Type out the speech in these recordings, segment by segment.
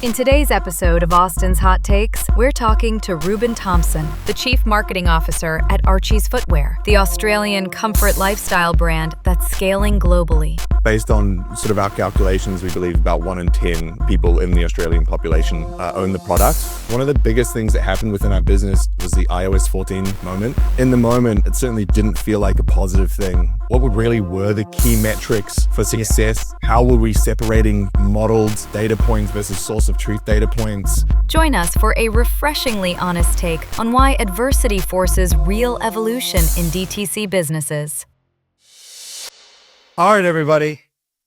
In today's episode of Austin's Hot Takes, we're talking to Ruben Thompson, the Chief Marketing Officer at Archies Footwear, the Australian comfort lifestyle brand that's scaling globally. Based on sort of our calculations, we believe about 1 in 10 people in the Australian population own the product. One of the biggest things that happened within our business was the iOS 14 moment. In the moment, it certainly didn't feel like a positive thing. What really were the key metrics for success? How were we separating modeled data points versus source of truth data points? Join us for a refreshingly honest take on why adversity forces real evolution in DTC businesses. All right, everybody.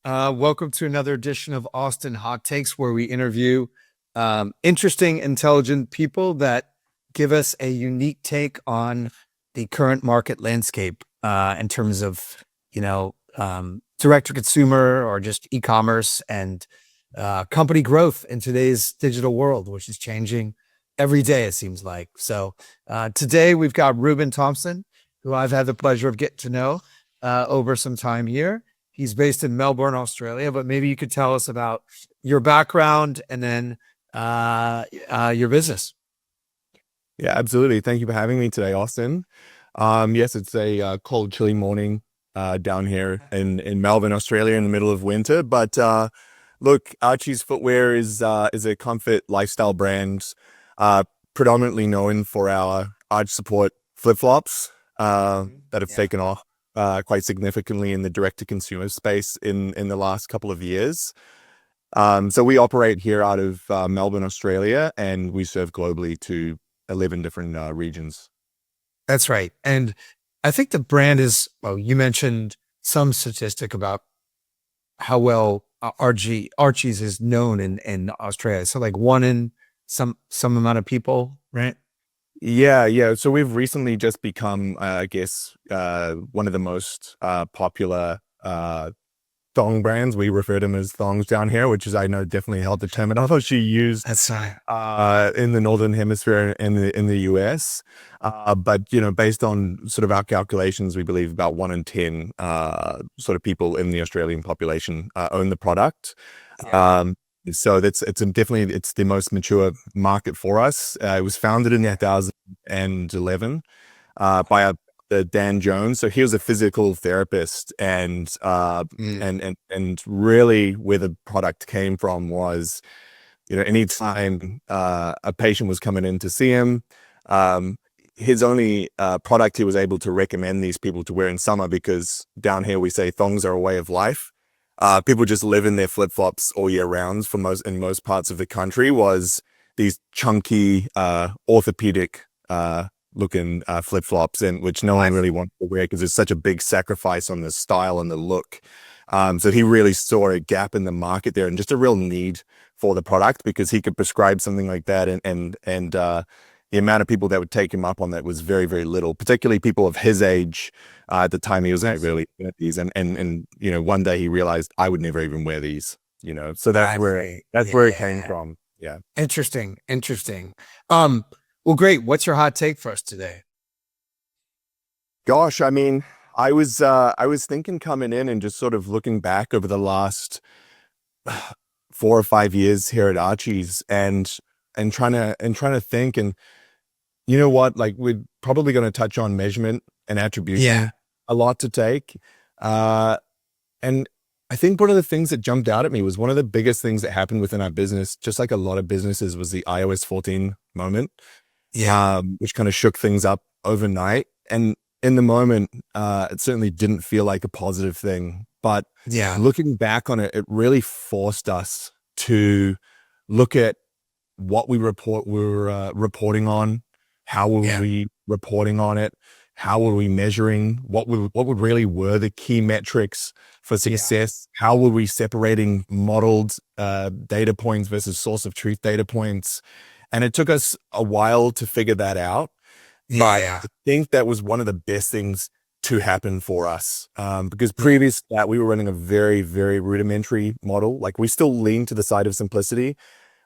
Welcome to another edition of Austin Hot Takes, where we interview interesting, intelligent people that give us a unique take on the current market landscape in terms of, direct to consumer or just e-commerce and company growth in today's digital world, which is changing every day, it seems like. So today we've got Ruben Thompson, who I've had the pleasure of getting to know over some time here. He's based in Melbourne, Australia, but maybe you could tell us about your background and then your business. Yeah, absolutely. Thank you for having me today, Austin. Yes, it's a cold, chilly morning down here in Melbourne, Australia, in the middle of winter. But look, Archies Footwear is a comfort lifestyle brand, predominantly known for our arch support flip-flops that have taken off quite significantly in the direct-to-consumer space in the last couple of years. So we operate here out of Melbourne, Australia, and we serve globally to 11 different regions. That's right. And I think the brand is, well, you mentioned some statistic about how well Archies is known in Australia. So like 1 in some amount of people, right? Yeah. So we've recently just become, I guess, one of the most popular thong brands. We refer to them as thongs down here, which is, I know, definitely held the terminology used That's right. in the Northern Hemisphere in the US. But, based on sort of our calculations, we believe about 1 in 10 sort of people in the Australian population own the product. So it's the most mature market for us. It was founded in 2011 by Dan Jones. So he was a physical therapist, and really where the product came from was, anytime a patient was coming in to see him, his only product he was able to recommend these people to wear in summer, because down here we say thongs are a way of life. People just live in their flip-flops all year round in most parts of the country, was these chunky orthopedic looking flip-flops, and which no one really wants to wear because there's such a big sacrifice on the style and the look. So he really saw a gap in the market there and just a real need for the product, because he could prescribe something like that, and the amount of people that would take him up on that was very, very little, particularly people of his age at the time he was really looking at these. And one day he realized, I would never even wear these, so that's where it came from. Yeah. Interesting. Well, great. What's your hot take for us today? Gosh, I mean, I was thinking coming in and just sort of looking back over the last 4 or 5 years here at Archies, and trying to think, and you know what, like, we're probably going to touch on measurement and attribution a lot to take. And I think one of the things that jumped out at me was one of the biggest things that happened within our business, just like a lot of businesses, was the iOS 14 moment. Which kind of shook things up overnight. And in the moment, it certainly didn't feel like a positive thing. But looking back on it, it really forced us to look at what we were reporting on, how were we reporting on it, how were we measuring, what really were the key metrics for success, how were we separating modeled data points versus source of truth data points. And it took us a while to figure that out. But I think that was one of the best things to happen for us, because previous to that, we were running a very, very rudimentary model. Like, we still lean to the side of simplicity,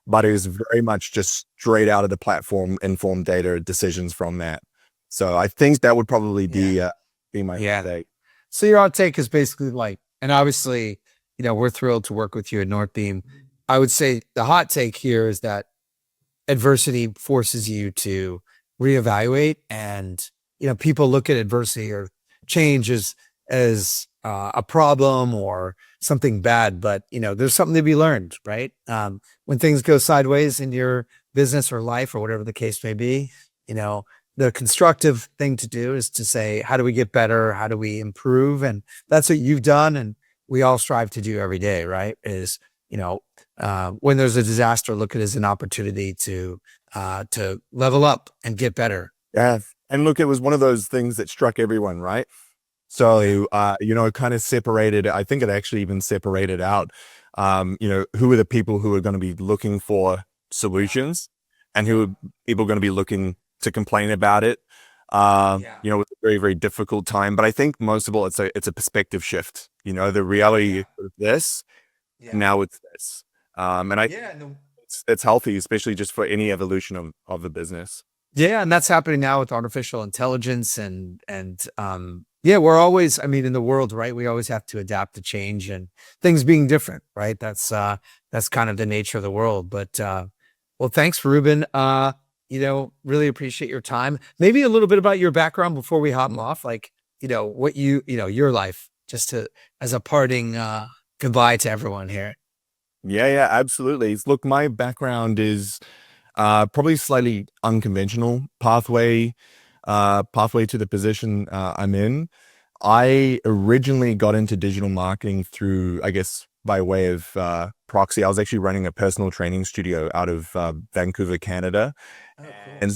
but it was very much just straight out of the platform informed data decisions from that. So I think that would probably be my hot take. So your hot take is basically like, and obviously, we're thrilled to work with you at Northbeam. I would say the hot take here is that adversity forces you to reevaluate, and people look at adversity or change as a problem or something bad, but there's something to be learned, right? When things go sideways in your business or life or whatever the case may be, the constructive thing to do is to say, how do we get better? How do we improve? And that's what you've done, and we all strive to do every day, right? Is when there's a disaster, look at it as an opportunity to level up and get better. Yeah. And look, it was one of those things that struck everyone, right? So, it kind of separated, I think it actually even separated out, who are the people who are going to be looking for solutions and who are people going to be looking to complain about it. It was a very, very difficult time, but I think most of all, it's a perspective shift, the reality of this, now it's this. It's healthy, especially just for any evolution of the business. Yeah. And that's happening now with artificial intelligence and we're always, in the world, right? We always have to adapt to change and things being different, right? That's kind of the nature of the world. But, well, thanks, Ruben. Really appreciate your time. Maybe a little bit about your background before we hop off, like, what your life, just as a parting, goodbye to everyone here. Yeah, absolutely. Look, my background is probably slightly unconventional pathway to the position I'm in. I originally got into digital marketing through, I guess, by way of proxy. I was actually running a personal training studio out of Vancouver, Canada. Oh, cool. And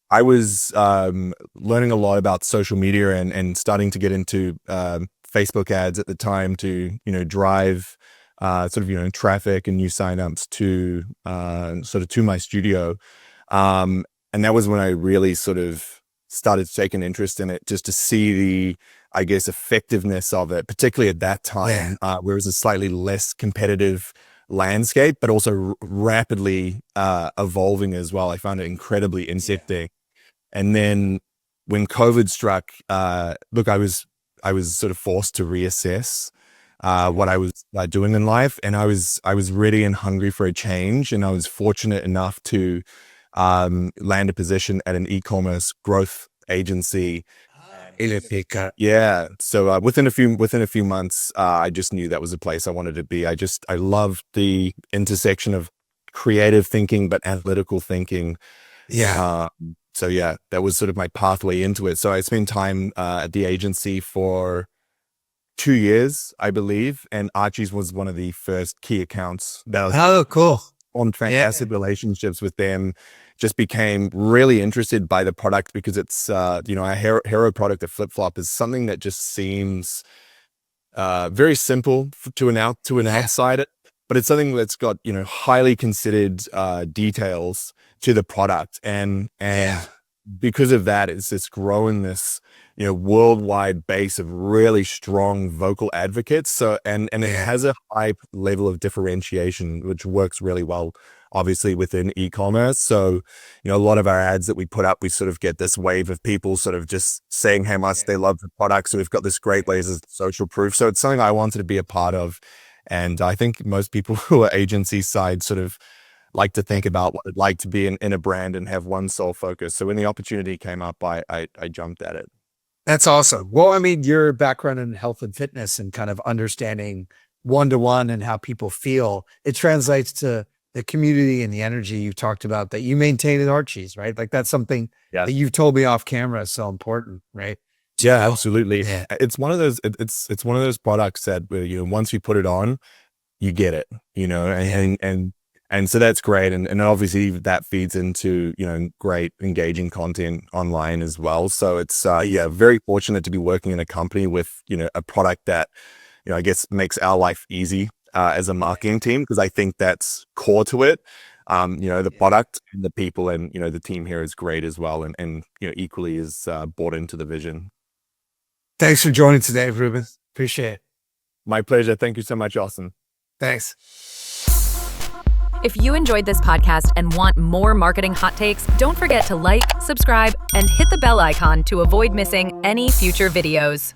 I was learning a lot about social media and starting to get into Facebook ads at the time to, drive traffic and new signups to to my studio. And that was when I really sort of started to take an interest in it, just to see the, I guess, effectiveness of it, particularly at that time, where it was a slightly less competitive landscape, but also rapidly evolving as well. I found it incredibly interesting. And then when COVID struck, look, I was sort of forced to reassess what I was doing in life, and I was ready and hungry for a change. And I was fortunate enough to land a position at an e-commerce growth agency. So within a few months, I just knew that was a place I wanted to be. I loved the intersection of creative thinking but analytical thinking. That was sort of my pathway into it. So I spent time at the agency for 2 years, I believe, and Archies was one of the first key accounts that was cool. On fantastic relationships with them. Just became really interested by the product because it's a hero product, a flip flop, is something that just seems very simple to an outsider, but it's something that's got highly considered details to the product, and because of that, it's grown this worldwide base of really strong vocal advocates. So and it has a high level of differentiation, which works really well, obviously, within e-commerce. So, a lot of our ads that we put up, we sort of get this wave of people sort of just saying how much they love the product. So we've got this great layers of social proof. So it's something I wanted to be a part of. And I think most people who are agency side sort of like to think about what it'd like to be in a brand and have one sole focus. So when the opportunity came up, I jumped at it. That's awesome. Well, your background in health and fitness and kind of understanding one-to-one and how people feel, it translates to the community and the energy you talked about that you maintain at Archies, right? Like that's something that you've told me off camera is so important, right? Yeah, absolutely. Yeah. It's one of those, it's one of those products that, once you put it on, you get it, and so that's great. And obviously that feeds into, great engaging content online as well. So it's, very fortunate to be working in a company with, a product that, I guess makes our life easy as a marketing team, because I think that's core to it. The product and the people and, the team here is great as well. And equally is bought into the vision. Thanks for joining today, Ruben. Appreciate it. My pleasure. Thank you so much, Austin. Thanks. If you enjoyed this podcast and want more marketing hot takes, don't forget to like, subscribe, and hit the bell icon to avoid missing any future videos.